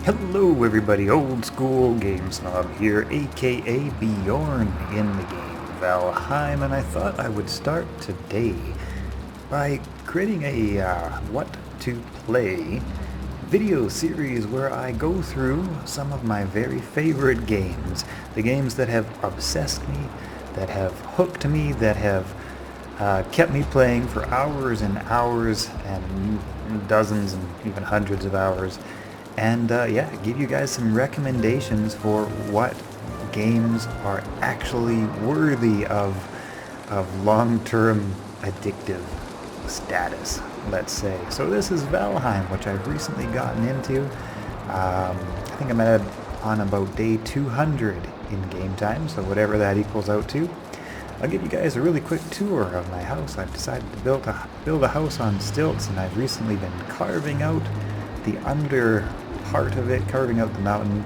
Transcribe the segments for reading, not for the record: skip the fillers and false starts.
Hello everybody, Old School Game Snob here, aka Bjorn in the game Valheim, and I thought I would start today by creating a what to play video series where I go through some of my very favorite games, the games that have obsessed me, that have hooked me, that have kept me playing for hours and hours and dozens and even hundreds of hours, and yeah, give you guys some recommendations for what games are actually worthy of long-term addictive status, let's say. So this is Valheim, which I've recently gotten into. I think I'm on about day 200 in game time, so whatever that equals out to. I'll give you guys a really quick tour of my house. I've decided to build a house on stilts, and I've recently been carving out the under part of it, carving out the mountain.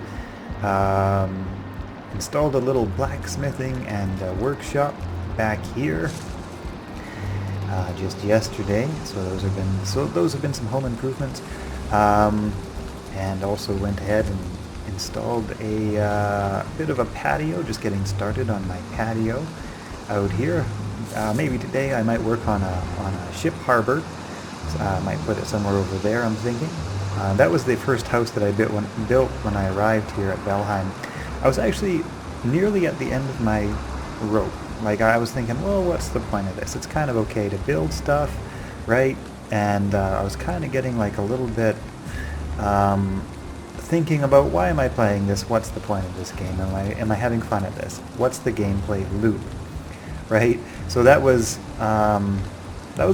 Installed a little blacksmithing and workshop back here just yesterday. So those have been some home improvements, and also went ahead and installed a bit of a patio. Just getting started on my patio out here. Maybe today I might work on a ship harbor. I might put it somewhere over there, I'm thinking. That was the first house that I built when I arrived here at Valheim. I was actually nearly at the end of my rope. Like, I was thinking, well, what's the point of this? It's kind of okay to build stuff, right? And I was kind of getting like a little bit thinking about, why am I playing this? What's the point of this game? Am I having fun at this? What's the gameplay loop? Right? So that was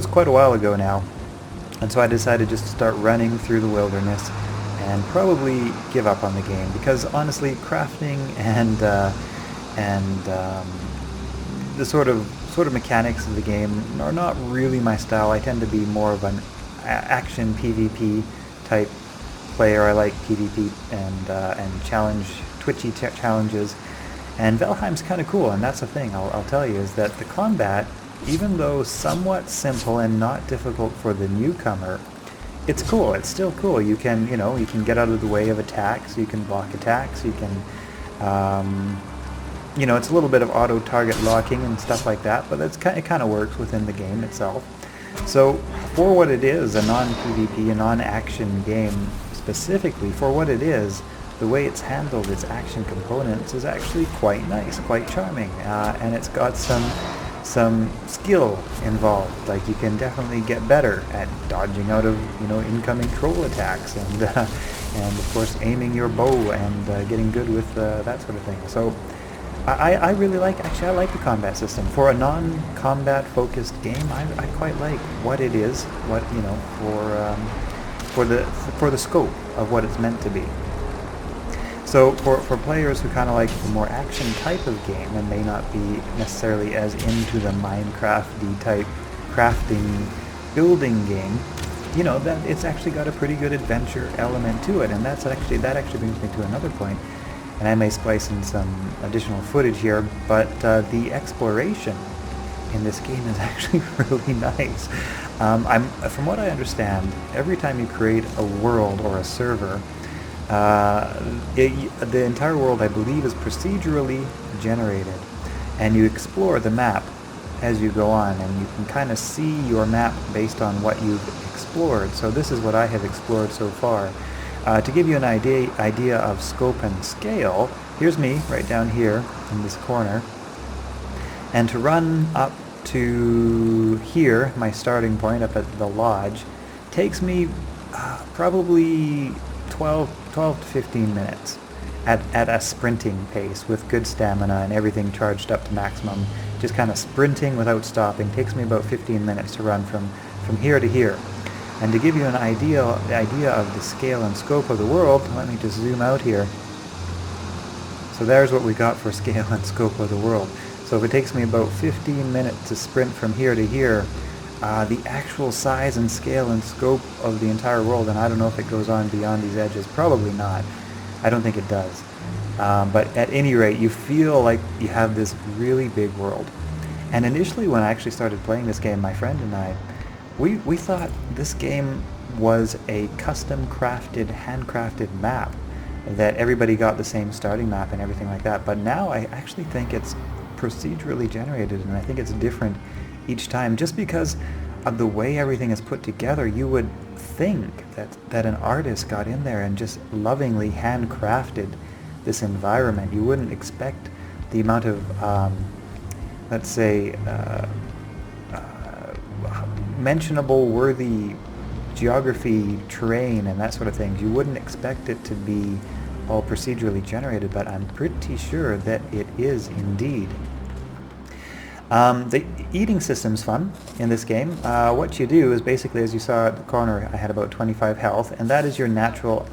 quite a while ago now. And so I decided just to start running through the wilderness and probably give up on the game, because honestly, crafting and the sort of mechanics of the game are not really my style. I tend to be more of an action PvP type player. I like PvP and twitchy challenges. And Valheim's kind of cool, and that's the thing I'll tell you, is that the combat, even though somewhat simple and not difficult for the newcomer, it's cool. It's still cool. You can get out of the way of attacks. You can block attacks. You can, it's a little bit of auto-target locking and stuff like that, but it kind of works within the game itself. So for what it is, a non-PvP, a non-action game specifically, for what it is, the way it's handled, its action components, is actually quite nice, quite charming, and it's got some skill involved. Like, you can definitely get better at dodging out of incoming troll attacks, and of course aiming your bow and getting good with that sort of thing. So I really like the combat system for a non-combat focused game. I quite like what it is, for the scope of what it's meant to be. So for players who kind of like the more action type of game and may not be necessarily as into the Minecraft-y type crafting building game, that it's actually got a pretty good adventure element to it, and that actually brings me to another point, and I may splice in some additional footage here, but the exploration in this game is actually really nice. From what I understand, every time you create a world or a server, the entire world, I believe, is procedurally generated, and you explore the map as you go on, and you can kind of see your map based on what you've explored. So this is what I have explored so far. To give you an idea of scope and scale, here's me right down here in this corner, and to run up to here, my starting point up at the lodge, takes me probably 12 to 15 minutes at a sprinting pace with good stamina and everything charged up to maximum. Just kind of sprinting without stopping takes me about 15 minutes to run from here to here. And to give you an idea of the scale and scope of the world, let me just zoom out here. So there's what we got for scale and scope of the world. So if it takes me about 15 minutes to sprint from here to here, the actual size and scale and scope of the entire world, and I don't know if it goes on beyond these edges, probably not. I don't think it does. But at any rate, you feel like you have this really big world. And initially, when I actually started playing this game, my friend and I, we thought this game was a custom crafted, handcrafted map. that everybody got the same starting map and everything like that. But now I actually think it's procedurally generated, and I think it's different each time, just because of the way everything is put together. You would think that an artist got in there and just lovingly handcrafted this environment. You wouldn't expect the amount of, let's say, mentionable, worthy geography, terrain, and that sort of things. You wouldn't expect it to be all procedurally generated, but I'm pretty sure that it is indeed. The eating system's fun in this game. What you do is basically, as you saw at the corner, I had about 25 health, and that is your natural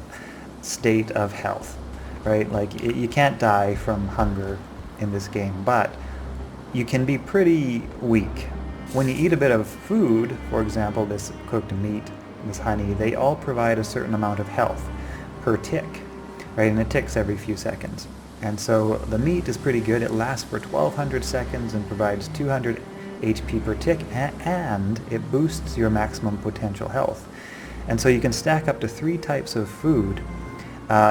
state of health, right? Like, you can't die from hunger in this game, but you can be pretty weak. When you eat a bit of food, for example, this cooked meat, this honey, they all provide a certain amount of health per tick, right? And it ticks every few seconds. And so the meat is pretty good. It lasts for 1200 seconds and provides 200 HP per tick, and it boosts your maximum potential health. And so you can stack up to 3 types of food,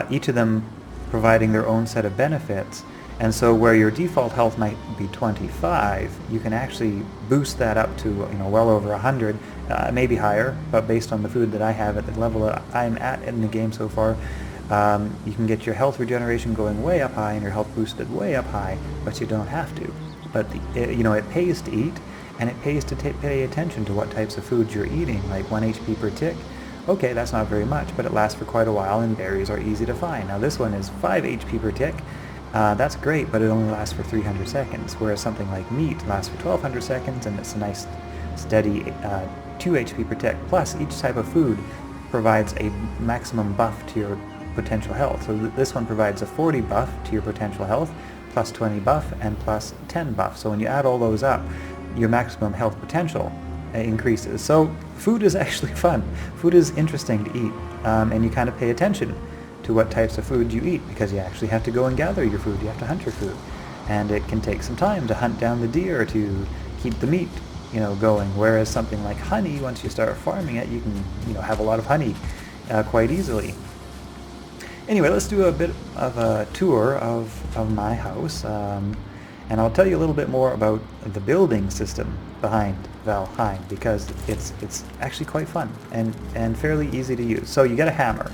each of them providing their own set of benefits. And so where your default health might be 25, you can actually boost that up to well over 100, maybe higher, but based on the food that I have at the level that I'm at in the game so far, you can get your health regeneration going way up high and your health boosted way up high, but you don't have to. But it pays to eat, and it pays to pay attention to what types of foods you're eating, like 1 HP per tick. Okay, that's not very much, but it lasts for quite a while, and berries are easy to find. Now this one is 5 HP per tick. That's great, but it only lasts for 300 seconds, whereas something like meat lasts for 1200 seconds, and it's a nice steady 2 HP per tick. Plus, each type of food provides a maximum buff to your potential health. So this one provides a 40 buff to your potential health, plus 20 buff, and plus 10 buff. So when you add all those up, your maximum health potential increases. So food is actually fun. Food is interesting to eat, and you kind of pay attention to what types of food you eat, because you actually have to go and gather your food. You have to hunt your food, and it can take some time to hunt down the deer to keep the meat going, whereas something like honey, once you start farming it, you can have a lot of honey quite easily. Anyway, let's do a bit of a tour of my house, and I'll tell you a little bit more about the building system behind Valheim, because it's actually quite fun and fairly easy to use. So you get a hammer.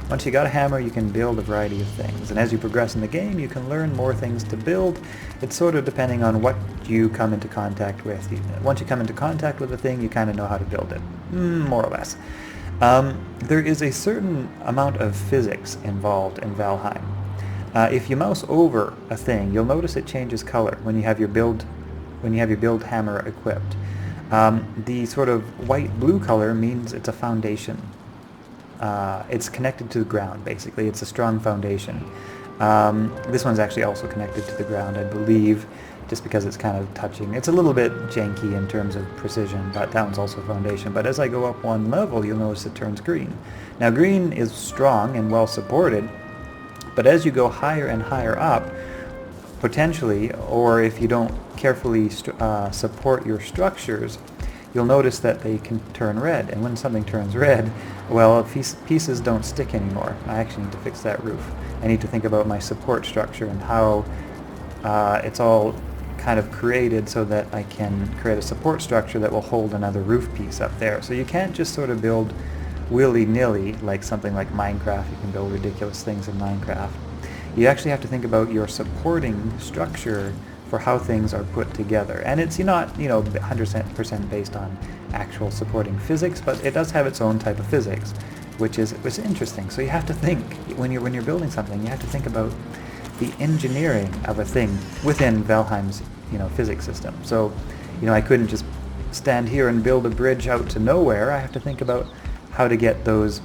Once you got a hammer, you can build a variety of things, and as you progress in the game, you can learn more things to build. It's sort of depending on what you come into contact with. Once you come into contact with a thing, you kind of know how to build it, more or less. There is a certain amount of physics involved in Valheim. If you mouse over a thing, you'll notice it changes color when you have your build hammer equipped. The sort of white-blue color means it's a foundation. It's connected to the ground, basically. It's a strong foundation. This one's actually also connected to the ground, I believe, just because it's kind of touching. It's a little bit janky in terms of precision, but that one's also foundation. But as I go up one level, you'll notice it turns green. Now, green is strong and well supported, but as you go higher and higher up, potentially, or if you don't carefully support your structures, you'll notice that they can turn red. And when something turns red, well, pieces don't stick anymore. I actually need to fix that roof. I need to think about my support structure and how it's all kind of created so that I can create a support structure that will hold another roof piece up there. So you can't just sort of build willy-nilly like something like Minecraft. You can build ridiculous things in Minecraft. You actually have to think about your supporting structure for how things are put together. And it's not 100% based on actual supporting physics, but it does have its own type of physics, which is interesting. So you have to think, when you're building something, you have to think about the engineering of a thing within Valheim's physics system. So I couldn't just stand here and build a bridge out to nowhere. I have to think about how to get those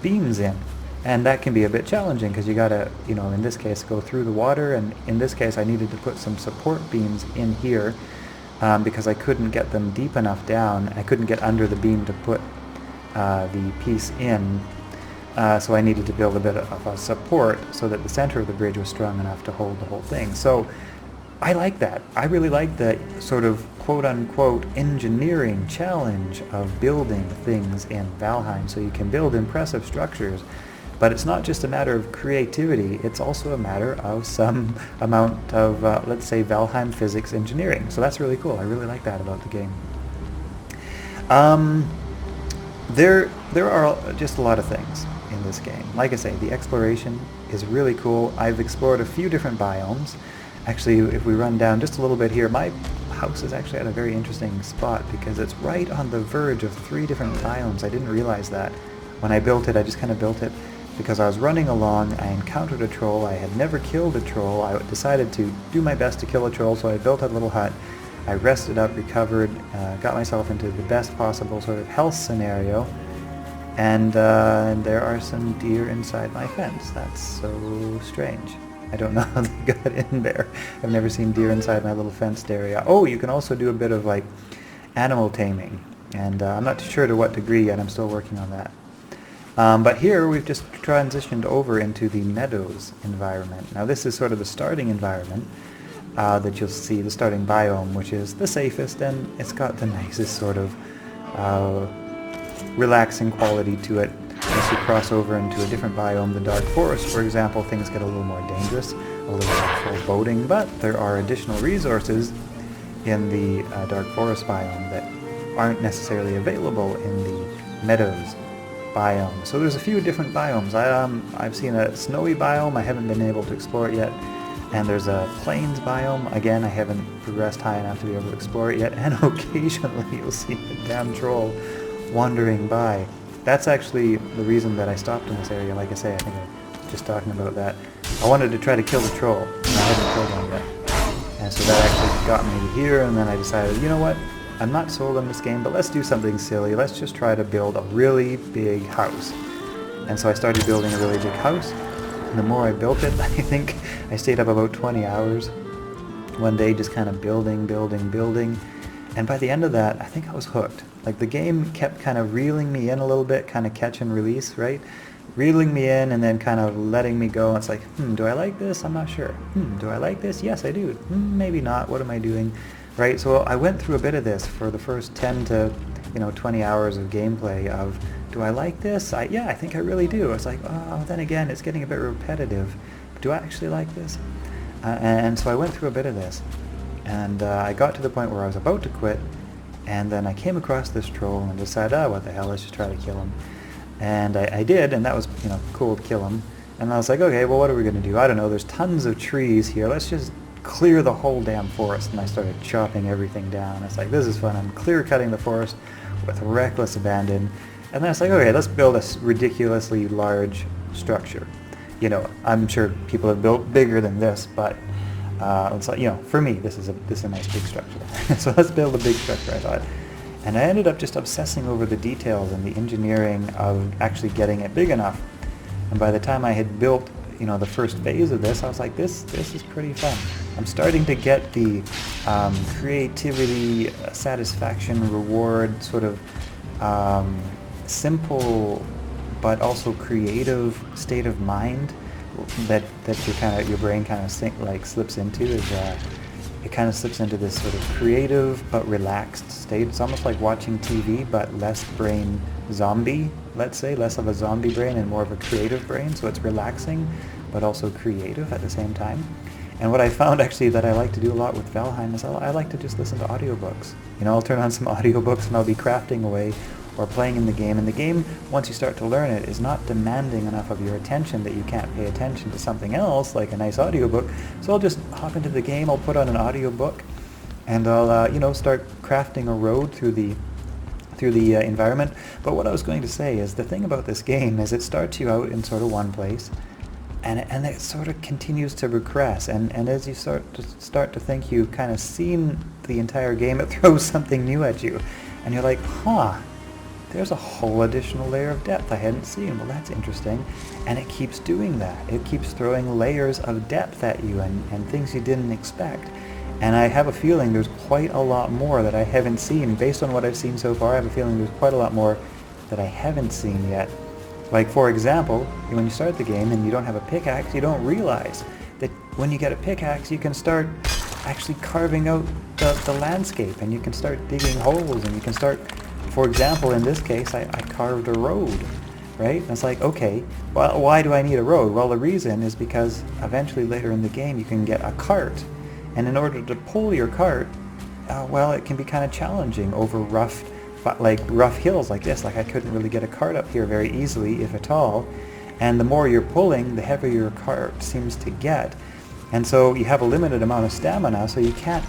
beams in. And that can be a bit challenging because you gotta, in this case, go through the water, and in this case I needed to put some support beams in here because I couldn't get them deep enough down. I couldn't get under the beam to put the piece in, so I needed to build a bit of a support so that the center of the bridge was strong enough to hold the whole thing. So I like that. I really like the sort of quote-unquote engineering challenge of building things in Valheim, so you can build impressive structures But it's not just a matter of creativity, it's also a matter of some amount of, let's say, Valheim physics engineering. So that's really cool. I really like that about the game. There are just a lot of things in this game. Like I say, the exploration is really cool. I've explored a few different biomes. Actually, if we run down just a little bit here, my house is actually at a very interesting spot because it's right on the verge of 3 different biomes. I didn't realize that. When I built it, I just kind of built it because I was running along, I encountered a troll. I had never killed a troll. I decided to do my best to kill a troll, so I built a little hut. I rested up, recovered, got myself into the best possible sort of health scenario, and there are some deer inside my fence. That's so strange. I don't know how they got in there. I've never seen deer inside my little fenced area. Oh, you can also do a bit of like animal taming, and I'm not too sure to what degree yet. I'm still working on that. But here we've just transitioned over into the meadows environment. Now this is sort of the starting environment that you'll see, the starting biome, which is the safest, and it's got the nicest sort of relaxing quality to it. As you cross over into a different biome, the dark forest, for example, things get a little more dangerous, a little more foreboding, but there are additional resources in the dark forest biome that aren't necessarily available in the meadows biome. So there's a few different biomes. I've seen a snowy biome. I haven't been able to explore it yet. And there's a plains biome. Again, I haven't progressed high enough to be able to explore it yet. And occasionally you'll see a damn troll wandering by. That's actually the reason that I stopped in this area. Like I say, I think I was just talking about that. I wanted to try to kill the troll, and I haven't killed one yet. And so that actually got me to here, and then I decided, you know what? I'm not sold on this game, but let's do something silly. Let's just try to build a really big house. And so I started building a really big house. And the more I built it, I think I stayed up about 20 hours one day just kind of building. And by the end of that, I think I was hooked. Like the game kept kind of reeling me in a little bit, kind of catch and release, right? Reeling me in and then kind of letting me go. It's like, do I like this? I'm not sure. Do I like this? Yes, I do. Maybe not. What am I doing? Right? So I went through a bit of this for the first 10 to 20 hours of gameplay of, do I like this? Yeah, I think I really do. It's like, oh, then again, it's getting a bit repetitive. Do I actually like this? And so I went through a bit of this. And I got to the point where I was about to quit, and then I came across this troll and decided, what the hell, let's just try to kill him. And I did, and that was, cool to kill him. And I was like, okay, well, what are we going to do? I don't know, there's tons of trees here. Let's just clear the whole damn forest. And I started chopping everything down. It's like, this is fun. I'm clear-cutting the forest with reckless abandon. And then it's like, okay, let's build a ridiculously large structure. I'm sure people have built bigger than this, but it's like, for me, this is a nice big structure. So let's build a big structure, I thought. And I ended up just obsessing over the details and the engineering of actually getting it big enough. And by the time I had built, the first phase of this, I was like, this is pretty fun. I'm starting to get the creativity, satisfaction, reward, sort of simple but also creative state of mind that your brain kind of slips into. It kind of slips into this sort of creative but relaxed state. It's almost like watching TV, but less brain zombie, let's say, less of a zombie brain and more of a creative brain. So it's relaxing, but also creative at the same time. And what I found actually that I like to do a lot with Valheim is I like to just listen to audiobooks. I'll turn on some audiobooks and I'll be crafting away or playing in the game. And the game, once you start to learn it, is not demanding enough of your attention that you can't pay attention to something else, like a nice audiobook. So I'll just hop into the game, I'll put on an audiobook, and I'll, start crafting a road through the environment. But what I was going to say is the thing about this game is it starts you out in sort of one place, and it sort of continues to regress. And as you start to think you've kind of seen the entire game, it throws something new at you. And you're like, there's a whole additional layer of depth I hadn't seen. Well, that's interesting. And it keeps doing that. It keeps throwing layers of depth at you and things you didn't expect. And I have a feeling there's quite a lot more that I haven't seen. Based on what I've seen so far, I have a feeling there's quite a lot more that I haven't seen yet. Like, for example, when you start the game and you don't have a pickaxe, you don't realize that when you get a pickaxe, you can start actually carving out the landscape, and you can start digging holes, and you can start, for example, in this case, I carved a road. right? And it's like, okay, well, why do I need a road? Well, the reason is because eventually later in the game you can get a cart. And in order to pull your cart, well, it can be kind of challenging over rough hills like this. Like I couldn't really get a cart up here very easily, if at all. And the more you're pulling, the heavier your cart seems to get. And so you have a limited amount of stamina, so you can't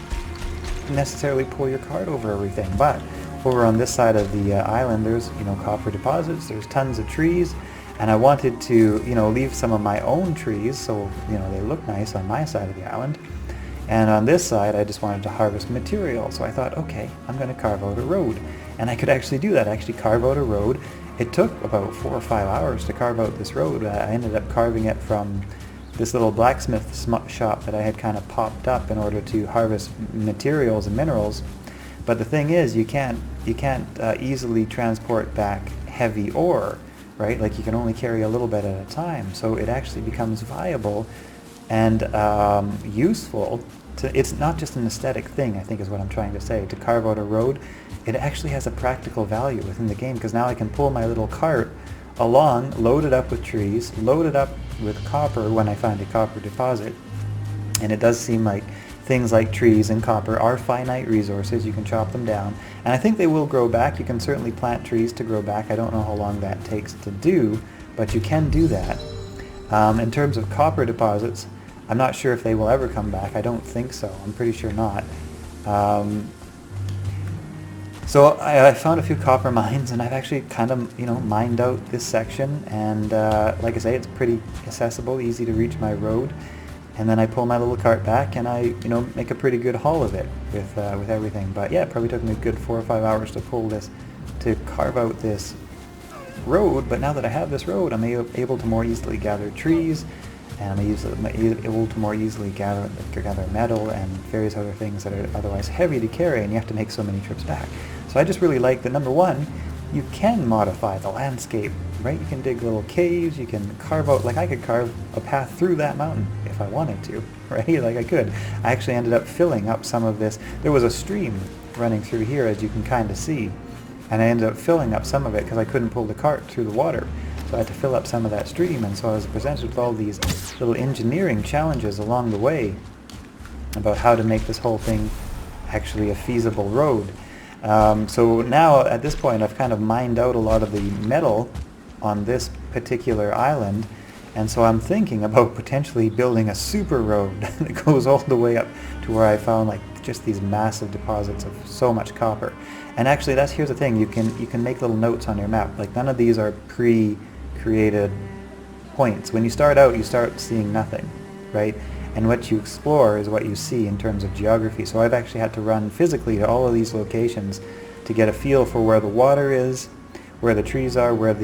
necessarily pull your cart over everything. But over on this side of the island, there's, copper deposits, there's tons of trees, and I wanted to, leave some of my own trees so, they look nice on my side of the island. And on this side, I just wanted to harvest material. So I thought, okay, I'm going to carve out a road. And I could actually do that, actually carve out a road. It took about 4 or 5 hours to carve out this road. I ended up carving it from this little blacksmith shop that I had kind of popped up in order to harvest materials and minerals. But the thing is, you can't easily transport back heavy ore, right? Like you can only carry a little bit at a time. So it actually becomes viable and useful. It's not just an aesthetic thing, I think is what I'm trying to say. To carve out a road, it actually has a practical value within the game, because now I can pull my little cart along, load it up with trees, load it up with copper when I find a copper deposit. And it does seem like things like trees and copper are finite resources. You can chop them down. And I think they will grow back. You can certainly plant trees to grow back. I don't know how long that takes to do, but you can do that. In terms of copper deposits, I'm not sure if they will ever come back. I don't think so. I'm pretty sure not. So I found a few copper mines, and I've actually kind of, mined out this section. And like I say, it's pretty accessible, easy to reach my road. And then I pull my little cart back, and I, make a pretty good haul of it with everything. But yeah, it probably took me a good 4 or 5 hours to carve out this road. But now that I have this road, I'm able to more easily gather trees, and I'm able to more easily gather metal and various other things that are otherwise heavy to carry, and you have to make so many trips back. So I just really like that, number one, you can modify the landscape, right? You can dig little caves, you can carve out, like I could carve a path through that mountain if I wanted to, right? Like I could. I actually ended up filling up some of this. There was a stream running through here, as you can kind of see, and I ended up filling up some of it because I couldn't pull the cart through the water. So I had to fill up some of that stream, and so I was presented with all these little engineering challenges along the way about how to make this whole thing actually a feasible road. So now, at this point, I've kind of mined out a lot of the metal on this particular island, and so I'm thinking about potentially building a super road that goes all the way up to where I found like just these massive deposits of so much copper. And actually, here's the thing, you can make little notes on your map. Like none of these are pre-created points. When you start out, you start seeing nothing, right? And what you explore is what you see in terms of geography. So I've actually had to run physically to all of these locations to get a feel for where the water is, where the trees are, where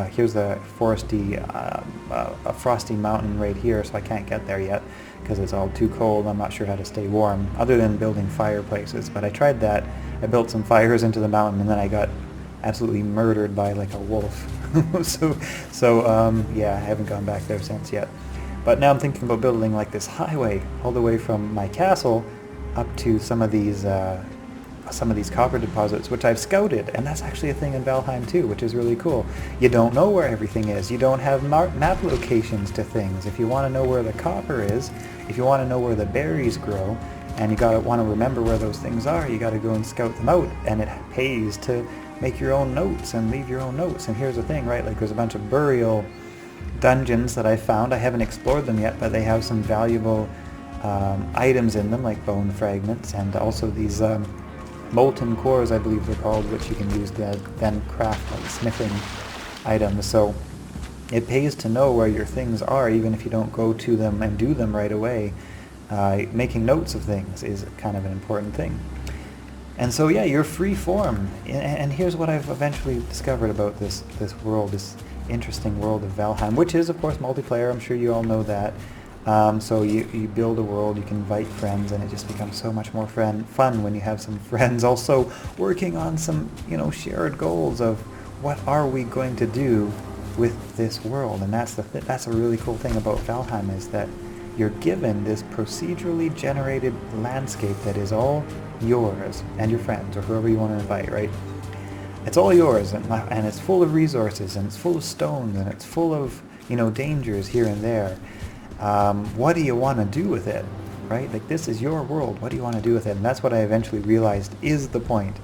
here's the a frosty mountain right here, so I can't get there yet because it's all too cold. I'm not sure how to stay warm, other than building fireplaces. But I tried that. I built some fires into the mountain, and then I got absolutely murdered by like a wolf. Yeah, I haven't gone back there since yet. But now I'm thinking about building like this highway all the way from my castle up to some of these copper deposits, which I've scouted, and that's actually a thing in Valheim too, which is really cool. You don't know where everything is. You don't have map locations to things. If you want to know where the copper is, if you want to know where the berries grow, and you want to remember where those things are, you got to go and scout them out, and it pays to make your own notes and leave your own notes. And here's the thing, right? Like there's a bunch of burial dungeons that I found. I haven't explored them yet, but they have some valuable items in them, like bone fragments, and also these molten cores, I believe they're called, which you can use to then craft like smithing items. So it pays to know where your things are, even if you don't go to them and do them right away. Making notes of things is kind of an important thing. And so yeah, you're free form. And here's what I've eventually discovered about this world, this interesting world of Valheim, which is of course multiplayer. I'm sure you all know that. So you build a world, you can invite friends, and it just becomes so much more fun when you have some friends also working on some, shared goals of what are we going to do with this world. And that's a really cool thing about Valheim, is that you're given this procedurally generated landscape that is all yours and your friends or whoever you want to invite, right? it's all yours, and it's full of resources, and it's full of stones, and it's full of, dangers here and there. What do you want to do with it, right? Like, this is your world. What do you want to do with it? And that's what I eventually realized is the point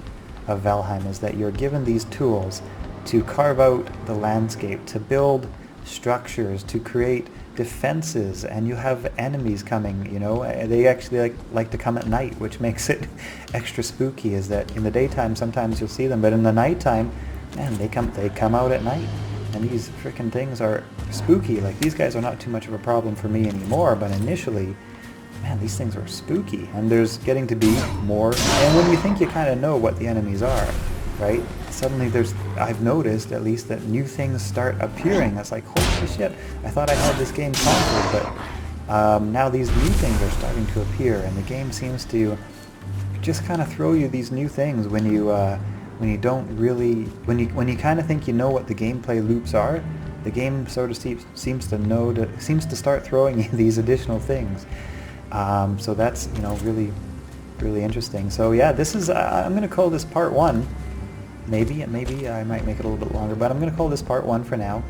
of Valheim, is that you're given these tools to carve out the landscape, to build structures, to create defenses, and you have enemies coming. They actually like to come at night, which makes it extra spooky. Is that in the daytime sometimes you'll see them, but in the nighttime, man, they come out at night, and these freaking things are spooky. Like, these guys are not too much of a problem for me anymore, but initially, man, these things are spooky, and there's getting to be more. And when you think you kind of know what the enemies are, right, suddenly I've noticed at least that new things start appearing. It's like, holy shit, I thought I had this game conquered, but now these new things are starting to appear, and the game seems to just kind of throw you these new things when you don't really, when you kind of think you know what the gameplay loops are. The game sort of seems to start throwing you these additional things. So that's really, really interesting. So yeah, this is I'm going to call this part 1. Maybe I might make it a little bit longer, but I'm going to call this part 1 for now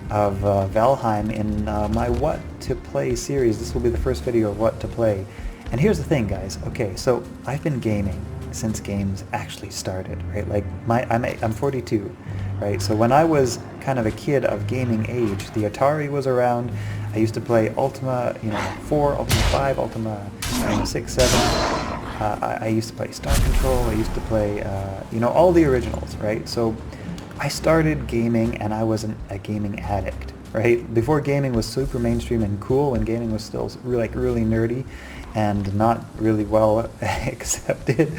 of Valheim in my What to Play series. This will be the first video of What to Play. And here's the thing, guys. Okay, so I've been gaming since games actually started, right? Like, I'm 42, right? So when I was kind of a kid of gaming age, the Atari was around. I used to play Ultima, 4, Ultima 5, Ultima 6, 7. I used to play Star Control. I used to play, all the originals, right? So I started gaming, and I wasn't a gaming addict, right? Before gaming was super mainstream and cool, when gaming was still really nerdy and not really well accepted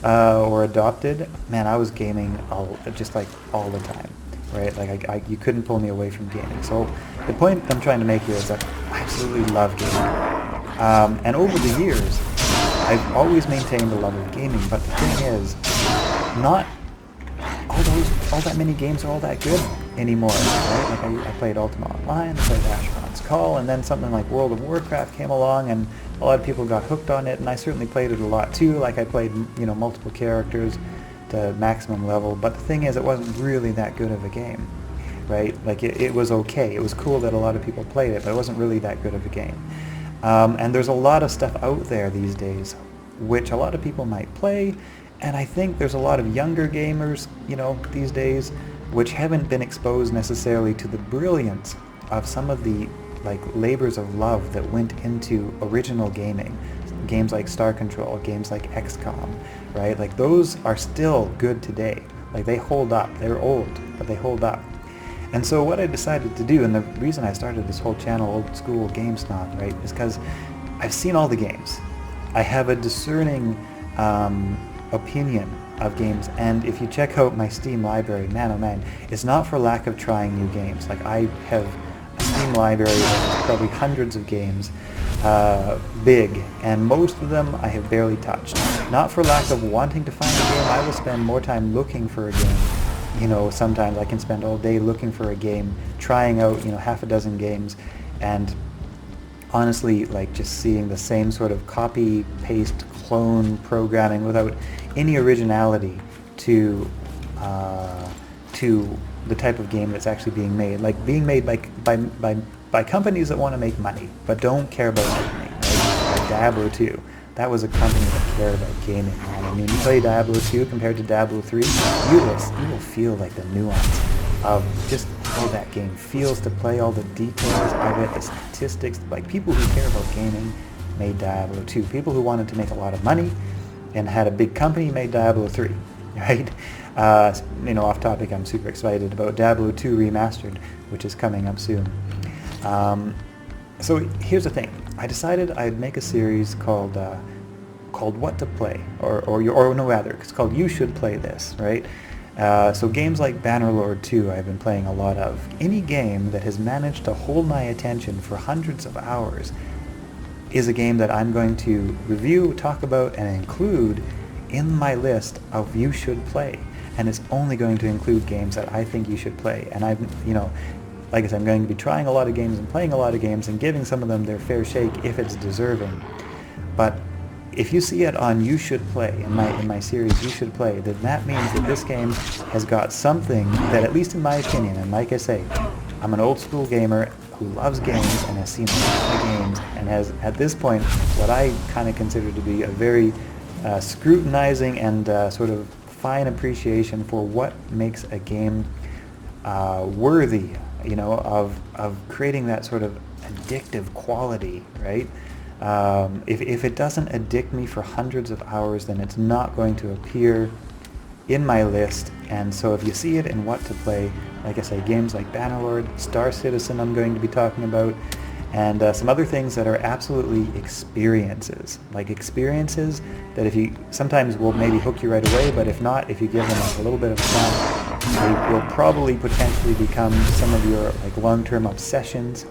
or adopted, man, I was gaming just like all the time, right? Like, you couldn't pull me away from gaming. So the point I'm trying to make here is that I absolutely love gaming. And over the years, I've always maintained the love of gaming, but the thing is, not all that many games are all that good anymore, right? Like, I played Ultima Online, I played Asheron's Call, and then something like World of Warcraft came along, and a lot of people got hooked on it, and I certainly played it a lot too. Like, I played, multiple characters to maximum level, but the thing is, it wasn't really that good of a game, right? Like, it was okay. It was cool that a lot of people played it, but it wasn't really that good of a game. And there's a lot of stuff out there these days which a lot of people might play, and I think there's a lot of younger gamers, these days, which haven't been exposed necessarily to the brilliance of some of the labors of love that went into original gaming. Games like Star Control, games like XCOM, right? Like, those are still good today. Like, they hold up. They're old, but they hold up. And so what I decided to do, and the reason I started this whole channel, Old School Game Snob, right, is because I've seen all the games. I have a discerning opinion of games, and if you check out my Steam library, man oh man, it's not for lack of trying new games. Like, I have a Steam library of probably hundreds of games, big, and most of them I have barely touched. Not for lack of wanting to find a game. I will spend more time looking for a game. Sometimes I can spend all day looking for a game, trying out, half a dozen games, and honestly, like, just seeing the same sort of copy, paste, clone programming without any originality to the type of game that's actually being made. Like, being made by companies that want to make money, but don't care about gaming. Right? Like Diablo 2. That was a company that cared about gaming. Man. I mean, you play Diablo 2 compared to Diablo 3, you will feel like the nuance of just how that game feels to play, all the details of it, the statistics. Like, people who care about gaming made Diablo 2. People who wanted to make a lot of money and had a big company made Diablo 3, right? Off topic, I'm super excited about Diablo 2 Remastered, which is coming up soon. So here's the thing. I decided I'd make a series called What to Play, or no, rather, it's called You Should Play This, right? So games like Bannerlord 2 I've been playing a lot of. Any game that has managed to hold my attention for hundreds of hours is a game that I'm going to review, talk about, and include in my list of You Should Play. And it's only going to include games that I think you should play. And like I said, I'm going to be trying a lot of games and playing a lot of games and giving some of them their fair shake if it's deserving. But if you see it on You Should Play, in my series You Should Play, then that means that this game has got something that, at least in my opinion, and like I say, I'm an old school gamer who loves games and has seen a lot of games and has, at this point, what I kind of consider to be a very scrutinizing and sort of fine appreciation for what makes a game worthy, you know, of creating that sort of addictive quality, right? If it doesn't addict me for hundreds of hours, then it's not going to appear in my list. And so if you see it in What to Play, like I say, games like Bannerlord, Star Citizen I'm going to be talking about, and some other things that are absolutely experiences. Like experiences that if you, sometimes will maybe hook you right away, but if not, if you give them like a little bit of time, they will probably potentially become some of your like long-term obsessions,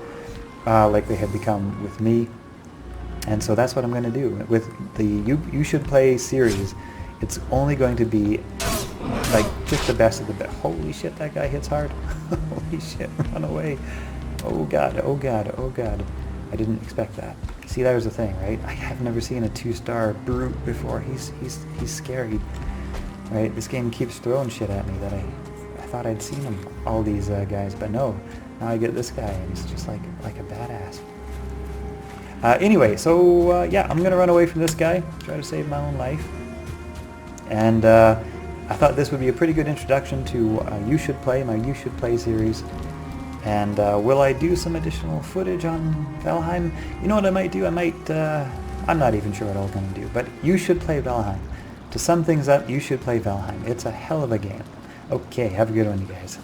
like they have become with me. And so that's what I'm going to do. With the You Should Play series, it's only going to be like just the best of the best. Holy shit, that guy hits hard. Holy shit, run away. Oh god, oh god, oh god. I didn't expect that. See, that was the thing, right? I have never seen a 2-star brute before. He's scary. Right? This game keeps throwing shit at me that I thought I'd seen him, all these guys, but no. Now I get this guy and he's just like a badass. Anyway, so yeah, I'm gonna run away from this guy, try to save my own life. And I thought this would be a pretty good introduction to You Should Play, my You Should Play series. And will I do some additional footage on Valheim? You know what I might do? I might, I'm not even sure what I'm going to do, but You Should Play Valheim. To sum things up, You Should Play Valheim. It's a hell of a game. Okay, have a good one, you guys.